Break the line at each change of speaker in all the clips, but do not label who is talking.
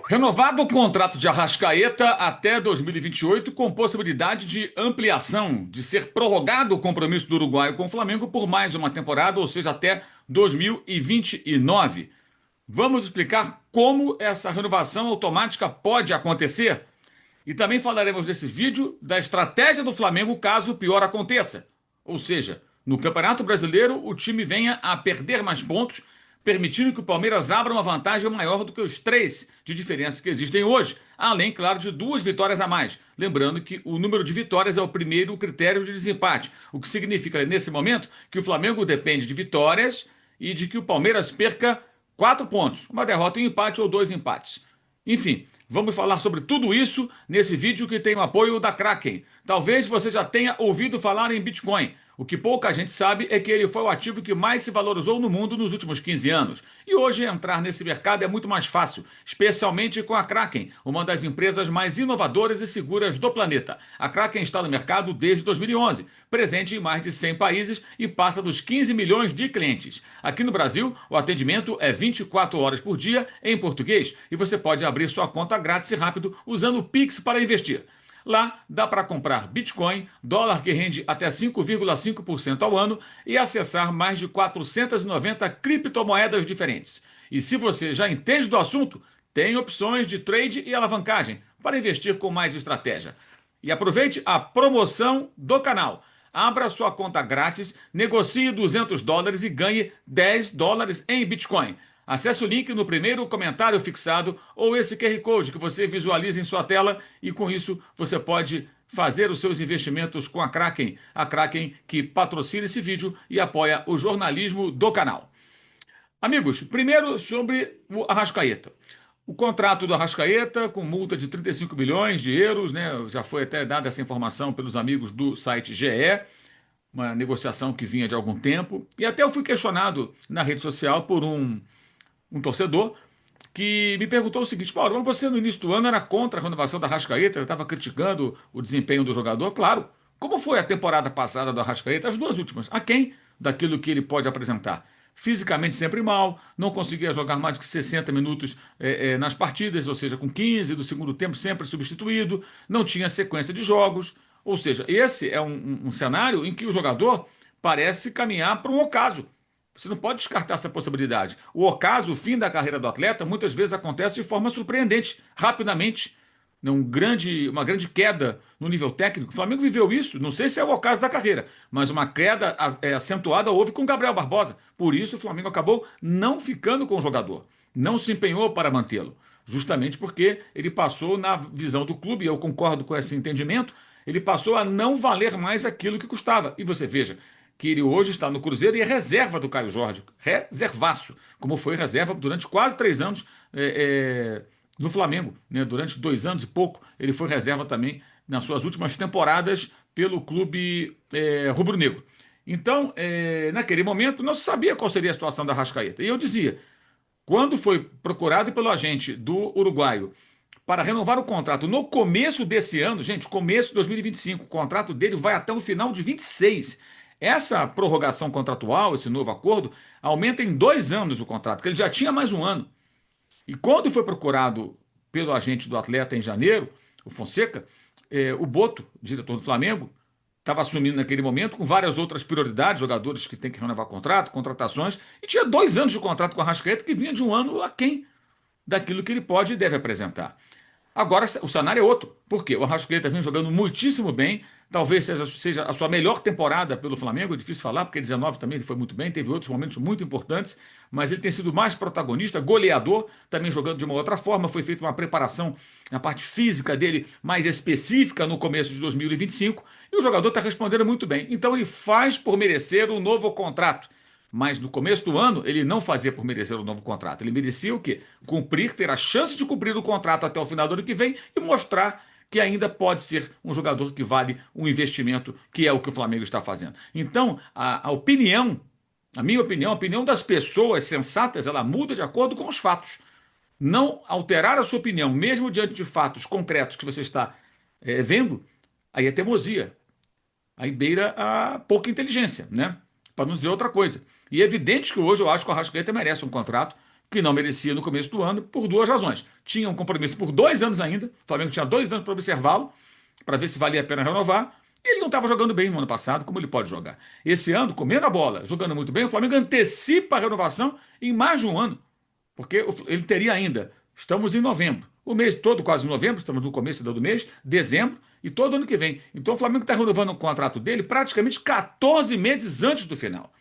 Renovado o contrato de Arrascaeta até 2028, com possibilidade de ampliação, de ser prorrogado o compromisso do uruguaio com o Flamengo por mais uma temporada, ou seja, até 2029. Vamos explicar como essa renovação automática pode acontecer? E também falaremos nesse vídeo da estratégia do Flamengo caso o pior aconteça. Ou seja, no Campeonato Brasileiro, o time venha a perder mais pontos, permitindo que o Palmeiras abra uma vantagem maior do que os 3 de diferença que existem hoje, além, claro, de 2 vitórias a mais. Lembrando que o número de vitórias é o primeiro critério de desempate, o que significa, nesse momento, que o Flamengo depende de vitórias e de que o Palmeiras perca 4 pontos, uma derrota, um empate ou 2 empates. Enfim, vamos falar sobre tudo isso nesse vídeo que tem o apoio da Kraken. Talvez você já tenha ouvido falar em Bitcoin. O que pouca gente sabe é que ele foi o ativo que mais se valorizou no mundo nos últimos 15 anos. E hoje entrar nesse mercado é muito mais fácil, especialmente com a Kraken, uma das empresas mais inovadoras e seguras do planeta. A Kraken está no mercado desde 2011, presente em mais de 100 países e passa dos 15 milhões de clientes. Aqui no Brasil, o atendimento é 24 horas por dia em português e você pode abrir sua conta grátis e rápido usando o Pix para investir. Lá dá para comprar Bitcoin, dólar que rende até 5,5% ao ano e acessar mais de 490 criptomoedas diferentes. E se você já entende do assunto, tem opções de trade e alavancagem para investir com mais estratégia. E aproveite a promoção do canal. Abra sua conta grátis, negocie US$ 200 e ganhe US$ 10 em Bitcoin. Acesse o link no primeiro comentário fixado ou esse QR Code que você visualiza em sua tela e com isso você pode fazer os seus investimentos com a Kraken que patrocina esse vídeo e apoia o jornalismo do canal. Amigos, primeiro sobre o Arrascaeta. O contrato do Arrascaeta, com multa de 35 milhões de euros, né? Já foi até dada essa informação pelos amigos do site GE, uma negociação que vinha de algum tempo. E até eu fui questionado na rede social por um torcedor que me perguntou o seguinte: Paulo, mas você no início do ano era contra a renovação da Arrascaeta, estava criticando o desempenho do jogador? Claro. Como foi a temporada passada do Arrascaeta, as duas últimas? Aquém daquilo que ele pode apresentar. Fisicamente sempre mal, não conseguia jogar mais de 60 minutos nas partidas, ou seja, com 15 do segundo tempo sempre substituído, não tinha sequência de jogos. Ou seja, esse é um cenário em que o jogador parece caminhar para um ocaso. Você não pode descartar essa possibilidade. O ocaso, o fim da carreira do atleta, muitas vezes acontece de forma surpreendente, rapidamente. Né, uma grande queda no nível técnico. O Flamengo viveu isso, não sei se é o ocaso da carreira, mas uma queda acentuada houve com o Gabriel Barbosa. Por isso o Flamengo acabou não ficando com o jogador, não se empenhou para mantê-lo, justamente porque ele passou, na visão do clube, e eu concordo com esse entendimento, ele passou a não valer mais aquilo que custava. E você veja que ele hoje está no Cruzeiro e é reserva do Caio Jorge, reservaço, como foi reserva durante quase 3 anos no Flamengo, né? Durante 2 anos e pouco, ele foi reserva também nas suas últimas temporadas pelo clube rubro-negro. Então, naquele momento, não se sabia qual seria a situação da Rascaeta. E eu dizia, quando foi procurado pelo agente do uruguaio para renovar o contrato no começo desse ano, gente, começo de 2025, o contrato dele vai até o final de 26. Essa prorrogação contratual, esse novo acordo, aumenta em 2 anos o contrato, que ele já tinha mais um ano. E quando foi procurado pelo agente do atleta em janeiro, o Fonseca, o Boto, diretor do Flamengo, estava assumindo naquele momento com várias outras prioridades, jogadores que têm que renovar contrato, contratações, e tinha 2 anos de contrato com a Arrascaeta que vinha de um ano aquém daquilo que ele pode e deve apresentar. Agora o cenário é outro. Por quê? O Arrascaeta vem jogando muitíssimo bem. Talvez seja a sua melhor temporada pelo Flamengo. É difícil falar, porque 19 também ele foi muito bem. Teve outros momentos muito importantes. Mas ele tem sido mais protagonista, goleador, também jogando de uma outra forma. Foi feita uma preparação na parte física dele mais específica no começo de 2025. E o jogador está respondendo muito bem. Então ele faz por merecer um novo contrato. Mas no começo do ano, ele não fazia por merecer um novo contrato. Ele merecia o quê? Cumprir, ter a chance de cumprir o contrato até o final do ano que vem e mostrar que ainda pode ser um jogador que vale um investimento, que é o que o Flamengo está fazendo. Então, a opinião, a minha opinião, a opinião das pessoas sensatas, ela muda de acordo com os fatos. Não alterar a sua opinião, mesmo diante de fatos concretos que você está vendo, aí é teimosia. Aí beira a pouca inteligência, né? Para não dizer outra coisa. E é evidente que hoje eu acho que o Arrascaeta merece um contrato que não merecia no começo do ano, por duas razões. Tinha um compromisso por 2 anos ainda, o Flamengo tinha 2 anos para observá-lo, para ver se valia a pena renovar. E ele não estava jogando bem no ano passado, como ele pode jogar. Esse ano, comendo a bola, jogando muito bem, o Flamengo antecipa a renovação em mais de um ano, porque ele teria ainda, estamos em novembro, o mês todo, quase novembro, estamos no começo do mês, dezembro, e todo ano que vem. Então o Flamengo está renovando o contrato dele praticamente 14 meses antes do final.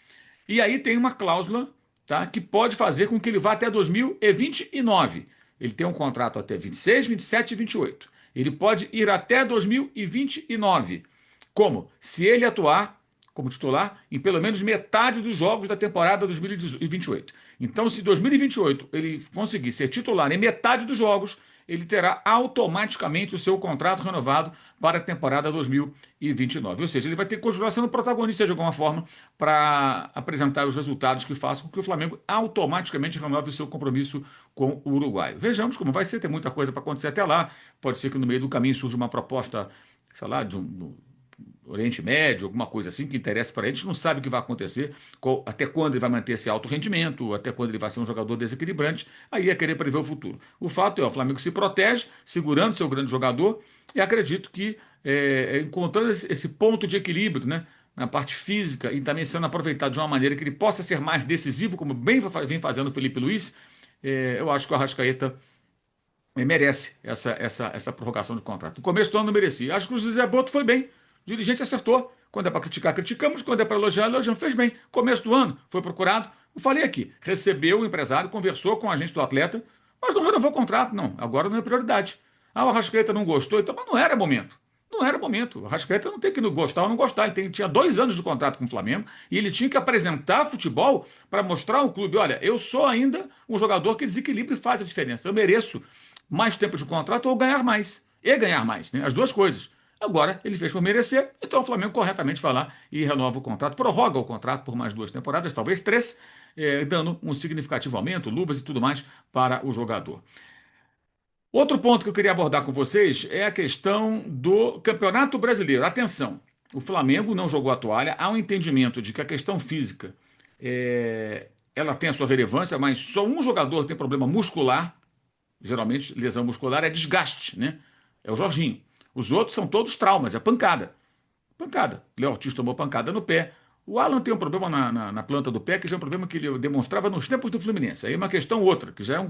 E aí tem uma cláusula, tá, que pode fazer com que ele vá até 2029. Ele tem um contrato até 26, 27 e 28. Ele pode ir até 2029. Como? Se ele atuar como titular em pelo menos metade dos jogos da temporada 2028. Então, se em 2028 ele conseguir ser titular em metade dos jogos, ele terá automaticamente o seu contrato renovado para a temporada 2029. Ou seja, ele vai ter que continuar sendo protagonista de alguma forma para apresentar os resultados que façam com que o Flamengo automaticamente renove o seu compromisso com o Uruguai. Vejamos como vai ser, tem muita coisa para acontecer até lá. Pode ser que no meio do caminho surja uma proposta, sei lá, de um Oriente Médio, alguma coisa assim que interessa para ele. A gente não sabe o que vai acontecer, até quando ele vai manter esse alto rendimento, até quando ele vai ser um jogador desequilibrante. Aí é querer prever o futuro. O fato é, o Flamengo se protege, segurando seu grande jogador, e acredito que encontrando esse ponto de equilíbrio, né, na parte física e também sendo aproveitado de uma maneira que ele possa ser mais decisivo, como bem vem fazendo o Felipe Luiz, eu acho que o Arrascaeta merece essa prorrogação de contrato. No começo do ano não merecia. Acho que o José Boto foi bem. O dirigente acertou. Quando é para criticar, criticamos. Quando é para elogiar, elogiamos. Fez bem. Começo do ano, foi procurado. Eu falei aqui. Recebeu o empresário, conversou com o agente do atleta, mas não renovou o contrato, não. Agora não é prioridade. Ah, o Arrascaeta não gostou, então, mas não era momento. Não era momento. O Arrascaeta não tem que gostar ou não gostar. Ele tinha 2 anos de contrato com o Flamengo e ele tinha que apresentar futebol para mostrar ao clube: olha, eu sou ainda um jogador que desequilibra e faz a diferença. Eu mereço mais tempo de contrato ou ganhar mais. E ganhar mais, né? As duas coisas. Agora, ele fez por merecer, então o Flamengo corretamente vai lá e renova o contrato, prorroga o contrato por mais 2 temporadas, talvez 3, dando um significativo aumento, luvas e tudo mais para o jogador. Outro ponto que eu queria abordar com vocês é a questão do Campeonato Brasileiro. Atenção, o Flamengo não jogou a toalha, há um entendimento de que a questão física ela tem a sua relevância, mas só um jogador tem problema muscular, geralmente lesão muscular é desgaste, né? É o Jorginho. Os outros são todos traumas, é pancada. Pancada. Léo Ortiz tomou pancada no pé. O Alan tem um problema na planta do pé, que já é um problema que ele demonstrava nos tempos do Fluminense. Aí é uma questão outra, que já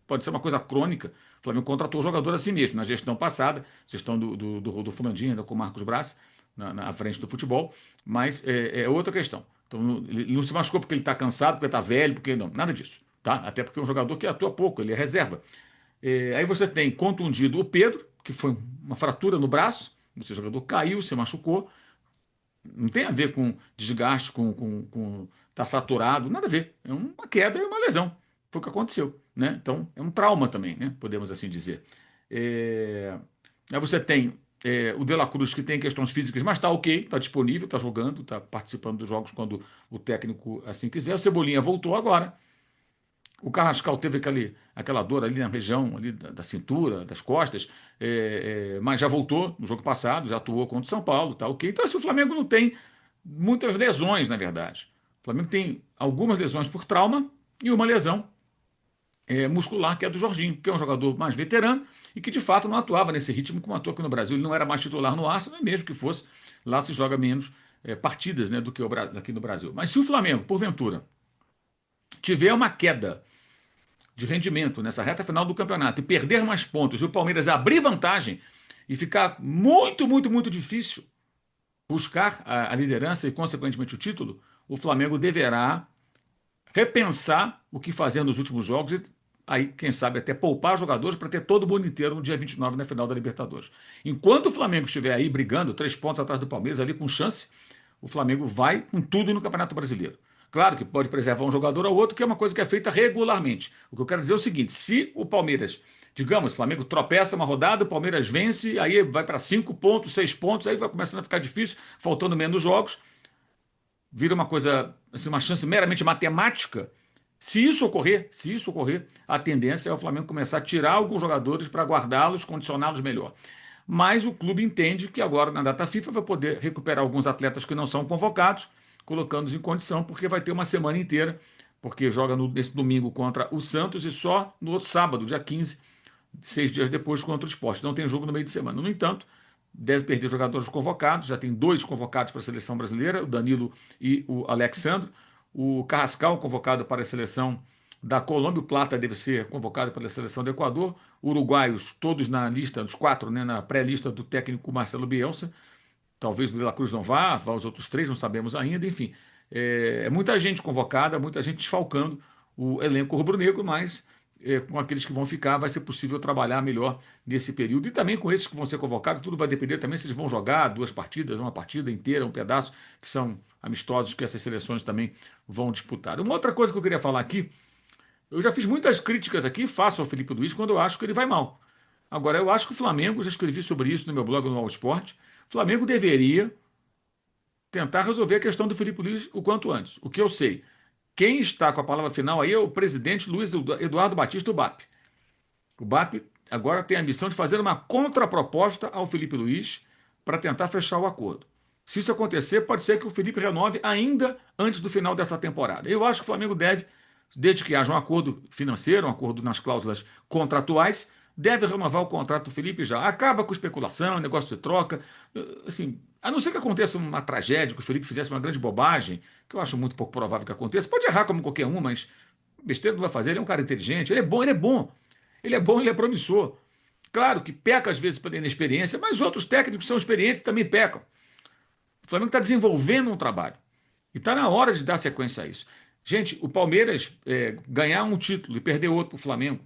pode ser uma coisa crônica. O Flamengo contratou o jogador assim mesmo, na gestão passada, gestão do Fernandinho, ainda com o Marcos Braz, na frente do futebol, mas é outra questão. Então, ele não se machucou porque ele está cansado, porque está velho, porque não, nada disso. Tá? Até porque é um jogador que atua pouco, ele é reserva. Aí você tem contundido o Pedro, que foi uma fratura no braço, esse jogador caiu, se machucou. Não tem a ver com desgaste, com tá saturado, nada a ver. É uma queda e uma lesão. Foi o que aconteceu, né? Então, é um trauma também, né? Podemos assim dizer. Aí você tem o De La Cruz, que tem questões físicas, mas está ok, está disponível, está jogando, está participando dos jogos quando o técnico assim quiser. O Cebolinha voltou agora. O Carrascal teve aquela dor ali na região ali da cintura, das costas, mas já voltou no jogo passado, já atuou contra o São Paulo, tá ok. Então, assim, o Flamengo não tem muitas lesões, na verdade. O Flamengo tem algumas lesões por trauma e uma lesão muscular, que é do Jorginho, que é um jogador mais veterano e que, de fato, não atuava nesse ritmo como atua aqui no Brasil. Ele não era mais titular no Arsenal, mesmo que fosse. Lá se joga menos partidas, né, do que aqui no Brasil. Mas se o Flamengo, porventura, tiver uma queda de rendimento nessa reta final do campeonato e perder mais pontos e o Palmeiras abrir vantagem e ficar muito, muito, muito difícil buscar a liderança e, consequentemente, o título, o Flamengo deverá repensar o que fazer nos últimos jogos e aí, quem sabe, até poupar jogadores para ter todo mundo inteiro no dia 29 na final da Libertadores. Enquanto o Flamengo estiver aí brigando, 3 pontos atrás do Palmeiras, ali com chance, o Flamengo vai com tudo no Campeonato Brasileiro. Claro que pode preservar um jogador ou outro, que é uma coisa que é feita regularmente. O que eu quero dizer é o seguinte: se o Palmeiras, digamos, o Flamengo tropeça uma rodada, o Palmeiras vence, aí vai para 5 pontos, 6 pontos, aí vai começando a ficar difícil, faltando menos jogos, vira uma coisa, assim, uma chance meramente matemática. Se isso ocorrer, a tendência é o Flamengo começar a tirar alguns jogadores para guardá-los, condicioná-los melhor. Mas o clube entende que agora, na data FIFA, vai poder recuperar alguns atletas que não são convocados, colocando-os em condição, porque vai ter uma semana inteira porque joga nesse domingo contra o Santos e só no outro sábado, dia 15, 6 dias depois, contra o Sport. Não tem jogo no meio de semana. No entanto, deve perder jogadores convocados, já tem dois convocados para a seleção brasileira, o Danilo e o Alexandre. O Carrascal, convocado para a seleção da Colômbia, o Plata deve ser convocado pela seleção do Equador, uruguaios, todos na lista, os quatro, né, na pré-lista do técnico Marcelo Bielsa. Talvez o De La Cruz não vá os outros três, não sabemos ainda, enfim. É muita gente convocada, muita gente desfalcando o elenco rubro-negro, mas com aqueles que vão ficar vai ser possível trabalhar melhor nesse período. E também com esses que vão ser convocados, tudo vai depender também se eles vão jogar duas partidas, uma partida inteira, um pedaço, que são amistosos que essas seleções também vão disputar. Uma outra coisa que eu queria falar aqui, eu já fiz muitas críticas aqui, faço ao Felipe Luiz quando eu acho que ele vai mal. Agora, eu acho que o Flamengo, já escrevi sobre isso no meu blog no All Sport, o Flamengo deveria tentar resolver a questão do Felipe Luiz o quanto antes. O que eu sei, quem está com a palavra final aí é o presidente Luiz Eduardo Batista, do BAP. O BAP agora tem a missão de fazer uma contraproposta ao Felipe Luiz para tentar fechar o acordo. Se isso acontecer, pode ser que o Felipe renove ainda antes do final dessa temporada. Eu acho que o Flamengo deve, desde que haja um acordo financeiro, um acordo nas cláusulas contratuais, deve renovar o contrato do Felipe já. Acaba com especulação, negócio de troca. Assim, a não ser que aconteça uma tragédia, que o Felipe fizesse uma grande bobagem, que eu acho muito pouco provável que aconteça. Pode errar como qualquer um, mas besteira não vai fazer. Ele é um cara inteligente, ele é bom, ele é bom. Ele é bom, ele é promissor. Claro que peca às vezes pela inexperiência, mas outros técnicos que são experientes também pecam. O Flamengo está desenvolvendo um trabalho. E está na hora de dar sequência a isso. Gente, o Palmeiras ganhar um título e perder outro para o Flamengo.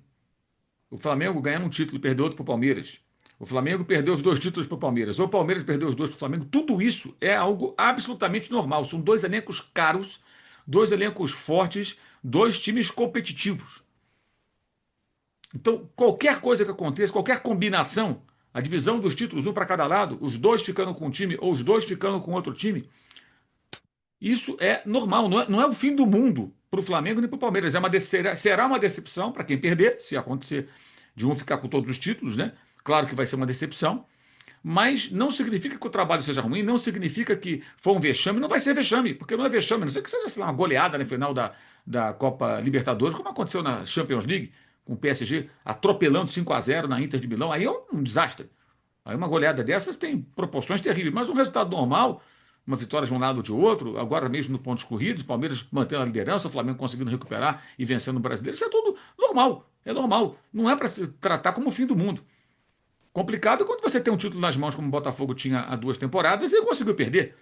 O Flamengo ganhar um título e perder outro para o Palmeiras. O Flamengo perdeu os dois títulos para o Palmeiras. Ou o Palmeiras perdeu os dois para o Flamengo. Tudo isso é algo absolutamente normal. São dois elencos caros, dois elencos fortes, dois times competitivos. Então, qualquer coisa que aconteça, qualquer combinação, a divisão dos títulos, um para cada lado, os dois ficando com um time ou os dois ficando com outro time, isso é normal, não é o fim do mundo para o Flamengo nem para o Palmeiras. Será uma decepção para quem perder, se acontecer de um ficar com todos os títulos, né? Claro que vai ser uma decepção, mas não significa que o trabalho seja ruim, não significa que foi um vexame, não vai ser vexame, porque não é vexame, a não sei que seja, sei lá, uma goleada no final da Copa Libertadores, como aconteceu na Champions League, com o PSG atropelando 5-0 na Inter de Milão, aí é um desastre. Aí uma goleada dessas tem proporções terríveis, mas um resultado normal, uma vitória de um lado ou de outro, agora mesmo no pontos corridos, o Palmeiras mantendo a liderança, o Flamengo conseguindo recuperar e vencendo o Brasileiro, isso é tudo normal, é normal. Não é para se tratar como o fim do mundo. Complicado quando você tem um título nas mãos, como o Botafogo tinha há 2 temporadas, e conseguiu perder.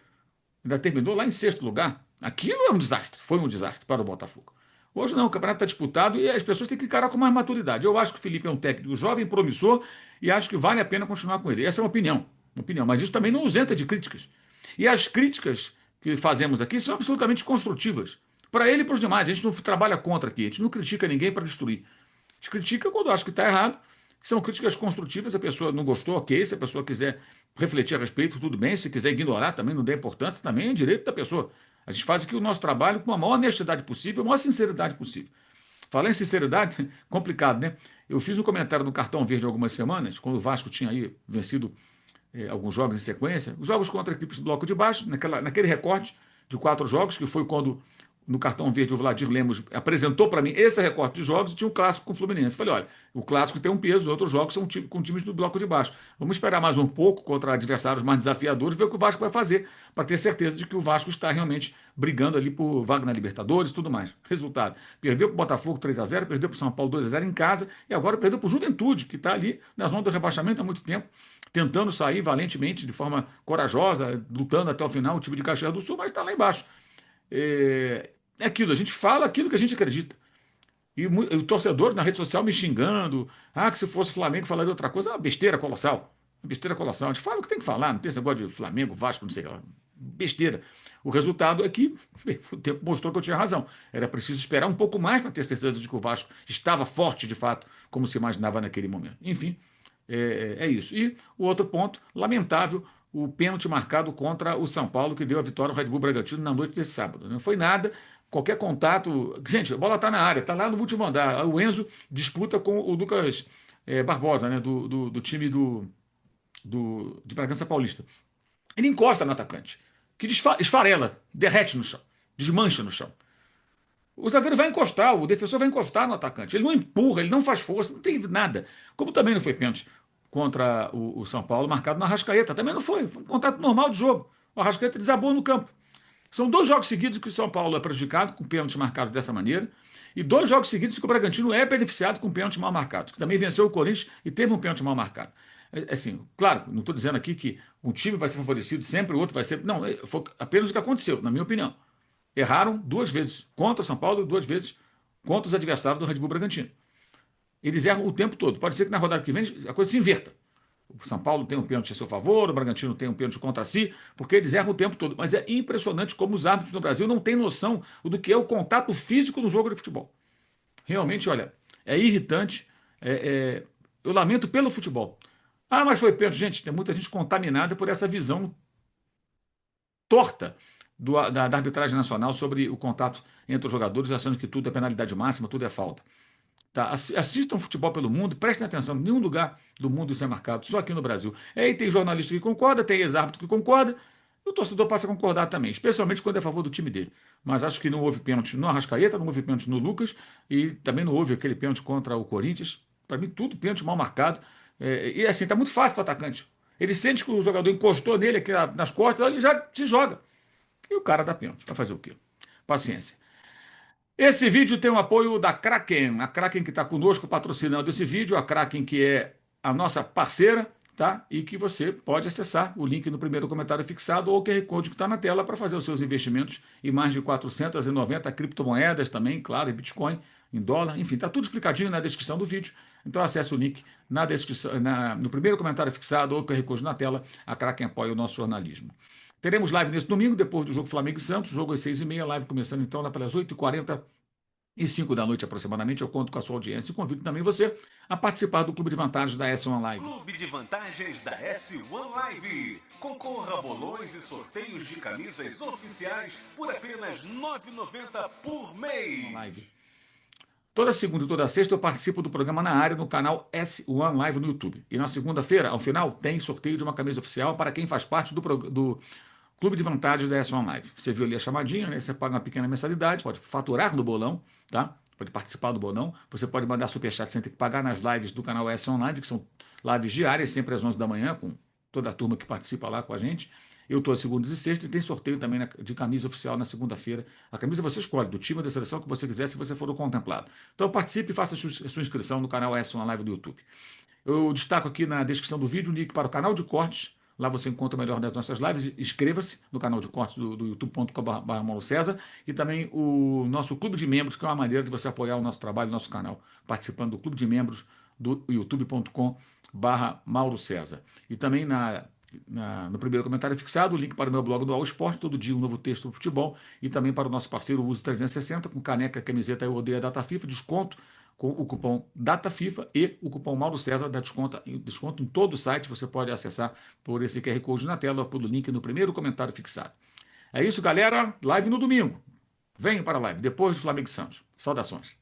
Ainda terminou lá em sexto lugar. Aquilo é um desastre, foi um desastre para o Botafogo. Hoje não, o campeonato está disputado e as pessoas têm que encarar com mais maturidade. Eu acho que o Felipe é um técnico jovem, promissor, e acho que vale a pena continuar com ele. Essa é uma opinião, mas isso também não isenta de críticas. E as críticas que fazemos aqui são absolutamente construtivas. Para ele e para os demais. A gente não trabalha contra aqui, a gente não critica ninguém para destruir. A gente critica quando acha que está errado. São críticas construtivas, a pessoa não gostou, ok. Se a pessoa quiser refletir a respeito, tudo bem. Se quiser ignorar, também não dá importância, também é direito da pessoa. A gente faz aqui o nosso trabalho com a maior honestidade possível, a maior sinceridade possível. Falar em sinceridade, complicado, né? Eu fiz um comentário no Cartão Verde há algumas semanas, quando o Vasco tinha aí vencido alguns jogos em sequência, os jogos contra equipes do bloco de baixo, naquele recorte de 4 jogos, que foi quando no Cartão Verde o Vladir Lemos apresentou para mim esse recorte de jogos e tinha um clássico com o Fluminense. Falei, olha, o clássico tem um peso, os outros jogos são com times do bloco de baixo. Vamos esperar mais um pouco contra adversários mais desafiadores, ver o que o Vasco vai fazer, para ter certeza de que o Vasco está realmente brigando ali por vaga na Libertadores e tudo mais. Resultado, perdeu para o Botafogo 3-0, perdeu para o São Paulo 2-0 em casa e agora perdeu para o Juventude, que está ali na zona do rebaixamento há muito tempo, tentando sair valentemente, de forma corajosa, lutando até o final, o time de Caxias do Sul, mas está lá embaixo. É aquilo, a gente fala aquilo que a gente acredita. E o torcedor na rede social me xingando, que se fosse Flamengo falaria outra coisa, é uma besteira colossal. Uma besteira colossal. A gente fala o que tem que falar, não tem esse negócio de Flamengo, Vasco, não sei lá. Besteira. O resultado é que o tempo mostrou que eu tinha razão. Era preciso esperar um pouco mais para ter certeza de que o Vasco estava forte de fato, como se imaginava naquele momento. Enfim, é isso. E o outro ponto, lamentável, o pênalti marcado contra o São Paulo, que deu a vitória ao Red Bull Bragantino na noite desse sábado. Não foi nada, qualquer contato. Gente, a bola está na área, está lá no último andar. O Enzo disputa com o Lucas Barbosa, né, do time de Bragança Paulista. Ele encosta no atacante, que esfarela, derrete no chão, desmancha no chão. O zagueiro vai encostar, o defensor vai encostar no atacante. Ele não empurra, ele não faz força, não tem nada. Como também não foi pênalti contra o São Paulo, marcado na Arrascaeta. Também não foi. Foi um contato normal de jogo. O Arrascaeta desabou no campo. São 2 jogos seguidos que o São Paulo é prejudicado com pênaltis marcados dessa maneira. E 2 jogos seguidos que o Bragantino é beneficiado com pênalti mal marcado. Que também venceu o Corinthians e teve um pênalti mal marcado. Assim, claro, não estou dizendo aqui que um time vai ser favorecido sempre, o outro vai ser. Não, foi apenas o que aconteceu, na minha opinião. Erraram 2 vezes contra o São Paulo e 2 vezes contra os adversários do Red Bull Bragantino. Eles erram o tempo todo. Pode ser que na rodada que vem a coisa se inverta. O São Paulo tem um pênalti a seu favor, o Bragantino tem um pênalti contra si, porque eles erram o tempo todo. Mas é impressionante como os árbitros no Brasil não têm noção do que é o contato físico no jogo de futebol. Realmente, olha, é irritante. Eu lamento pelo futebol. Ah, mas foi pênalti. Gente, tem muita gente contaminada por essa visão torta da arbitragem nacional sobre o contato entre os jogadores, achando que tudo é penalidade máxima, tudo é falta. Tá? Assistam futebol pelo mundo, prestem atenção, em nenhum lugar do mundo isso é marcado, só aqui no Brasil. Aí tem jornalista que concorda, tem ex-árbitro que concorda, e o torcedor passa a concordar também, especialmente quando é a favor do time dele. Mas acho que não houve pênalti no Arrascaeta, não houve pênalti no Lucas, e também não houve aquele pênalti contra o Corinthians. Para mim, tudo pênalti mal marcado. E assim, tá muito fácil para o atacante. Ele sente que o jogador encostou nele aqui nas costas, ele já se joga. E o cara dá pênalti. Vai fazer o quê? Paciência. Esse vídeo tem o apoio da Kraken, a Kraken que está conosco patrocinando esse vídeo, a Kraken que é a nossa parceira, tá? E que você pode acessar o link no primeiro comentário fixado ou o QR Code que está na tela para fazer os seus investimentos em mais de 490 criptomoedas também, claro, em Bitcoin, em dólar, enfim, está tudo explicadinho na descrição do vídeo. Então acesse o link na descrição, no primeiro comentário fixado ou o QR Code na tela, a Kraken apoia o nosso jornalismo. Teremos live nesse domingo, depois do jogo Flamengo e Santos, jogo às 6h30, live começando então lá pelas 8h40 e 5 da noite aproximadamente. Eu conto com a sua audiência e convido também você a participar do Clube de Vantagens da S1 Live.
Clube de Vantagens da S1 Live. Concorra a bolões e sorteios de camisas oficiais por apenas R$ 9,90 por mês.
Live. Toda segunda e toda sexta eu participo do programa na área no canal S1 Live no YouTube. E na segunda-feira, ao final, tem sorteio de uma camisa oficial para quem faz parte do Clube de Vantagens da S1 Live. Você viu ali a chamadinha, né? Você paga uma pequena mensalidade, pode faturar no bolão, tá? Pode participar do bolão. Você pode mandar superchat sem ter que pagar nas lives do canal S1 Live, que são lives diárias, sempre às 11 da manhã, com toda a turma que participa lá com a gente. Eu estou às segundas e sextas e tem sorteio também de camisa oficial na segunda-feira. A camisa você escolhe, do time da seleção que você quiser, se você for o contemplado. Então participe e faça a sua inscrição no canal S1 Live do YouTube. Eu destaco aqui na descrição do vídeo o link para o canal de cortes. Lá você encontra o melhor das nossas lives. Inscreva-se no canal de cortes do youtube.com.br Mauro César e também o nosso clube de membros, que é uma maneira de você apoiar o nosso trabalho, o nosso canal, participando do clube de membros do youtube.com.br Mauro César. E também no primeiro comentário fixado, o link para o meu blog do All Sport, todo dia um novo texto do futebol, e também para o nosso parceiro Uso 360, com caneca, camiseta Eu Odeio a Data FIFA, desconto com o cupom DATAFIFA e o cupom Mauro César dá desconto em todo o site. Você pode acessar por esse QR Code na tela ou pelo link no primeiro comentário fixado. É isso, galera. Live no domingo. Venham para a live, depois do Flamengo e Santos. Saudações.